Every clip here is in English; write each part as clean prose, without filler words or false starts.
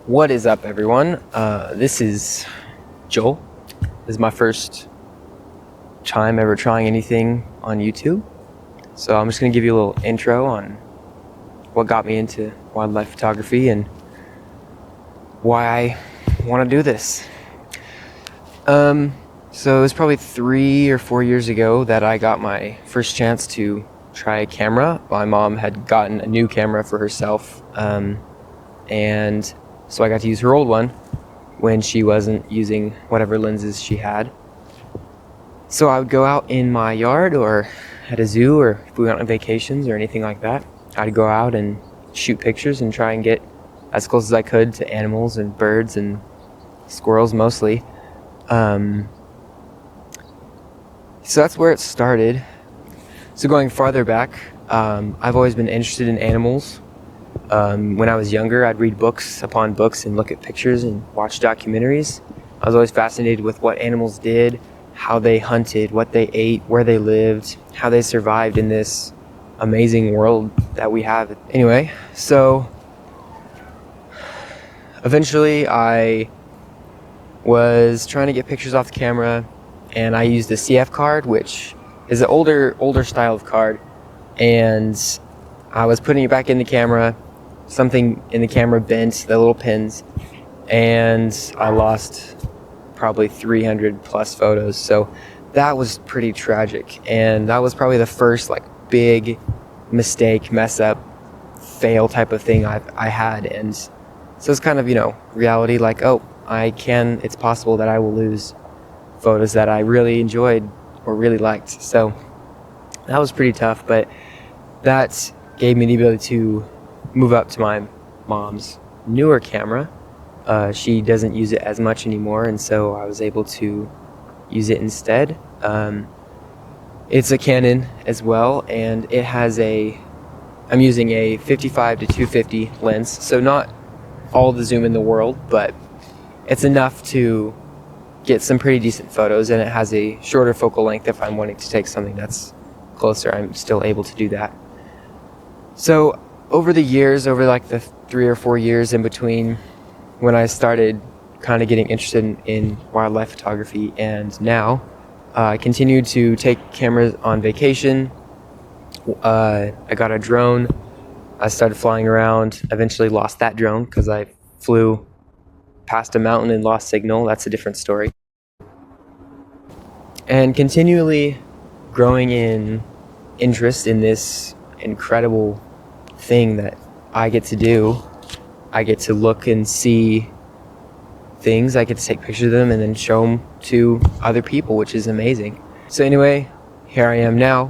What is up, everyone? This is Joel. This is my first time ever trying anything on YouTube. So I'm just going to give you a little intro on what got me into wildlife photography and why I want to do this. So it was probably 3 or 4 years ago that I got my first chance to try a camera. My mom had gotten a new camera for herself, and so I got to use her old one when she wasn't using whatever lenses she had. So I would go out in my yard or at a zoo, or if we went on vacations or anything like that, I'd go out and shoot pictures and try and get as close as I could to animals and birds and squirrels mostly. So that's where it started. So going farther back, I've always been interested in animals. When I was younger, I'd read books upon books and look at pictures and watch documentaries. I was always fascinated with what animals did, how they hunted, what they ate, where they lived, how they survived in this amazing world that we have. Anyway, so eventually I was trying to get pictures off the camera, and I used the CF card, which is an older style of card, and I was putting it back in the camera. Something in the camera bent, the little pins, and I lost probably 300 plus photos. So that was pretty tragic, and that was probably the first big mistake, mess up, fail type of thing I had. And so it's kind of, reality, it's possible that I will lose photos that I really enjoyed or really liked. So that was pretty tough, but that gave me the ability to move up to my mom's newer camera. She doesn't use it as much anymore, and so I was able to use it instead. It's a Canon as well, and it has I'm using a 55 to 250 lens, so not all the zoom in the world, but it's enough to get some pretty decent photos, and it has a shorter focal length. If I'm wanting to take something that's closer, I'm still able to do that. So over the years, over the 3 or 4 years in between when I started kind of getting interested in wildlife photography and now, I continued to take cameras on vacation. I got a drone. I started flying around, eventually lost that drone because I flew past a mountain and lost signal. That's a different story. And continually growing in interest in this incredible thing that I get to do. I get to look and see things. I get to take pictures of them and then show them to other people, which is amazing. So anyway, here I am now.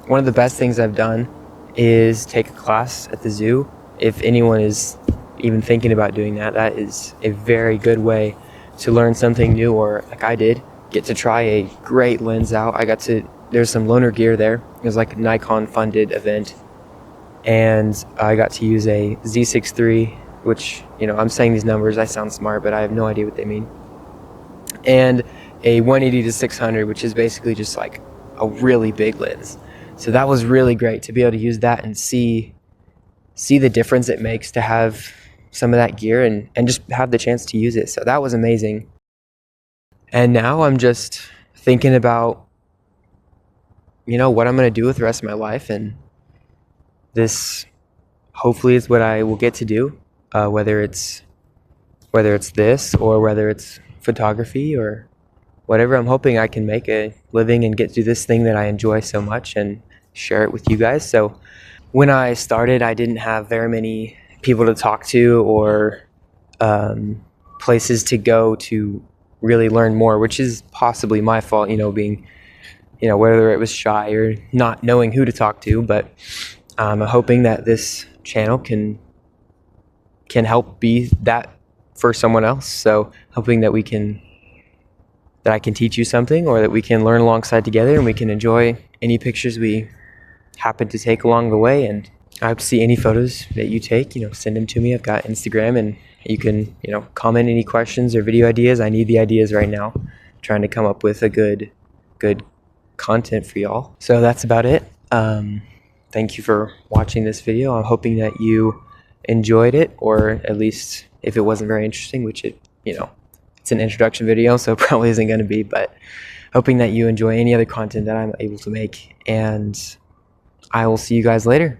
One of the best things I've done is take a class at the zoo. If anyone is even thinking about doing that, that is a very good way to learn something new, or like I did, get to try a great lens out. There's some loaner gear there. It was like a Nikon funded event, and I got to use a Z6 III, which, I'm saying these numbers, I sound smart, but I have no idea what they mean, and a 180 to 600, which is basically just like a really big lens. So that was really great to be able to use that and see the difference it makes to have some of that gear and just have the chance to use it. So that was amazing. And now I'm just thinking about, what I'm going to do with the rest of my life, and this hopefully is what I will get to do, whether it's this or whether it's photography or whatever. I'm hoping I can make a living and get to do this thing that I enjoy so much and share it with you guys. So when I started, I didn't have very many people to talk to or places to go to really learn more, which is possibly my fault, being, whether it was shy or not knowing who to talk to. But I'm hoping that this channel can help be that for someone else. So hoping that I can teach you something, or that we can learn alongside together, and we can enjoy any pictures we happen to take along the way. And I hope to see any photos that you take. Send them to me. I've got Instagram, and you can, comment any questions or video ideas. I need the ideas right now. I'm trying to come up with a good content for y'all. So that's about it. Thank you for watching this video. I'm hoping that you enjoyed it, or at least if it wasn't very interesting, which it's an introduction video, so it probably isn't going to be, but hoping that you enjoy any other content that I'm able to make, and I will see you guys later.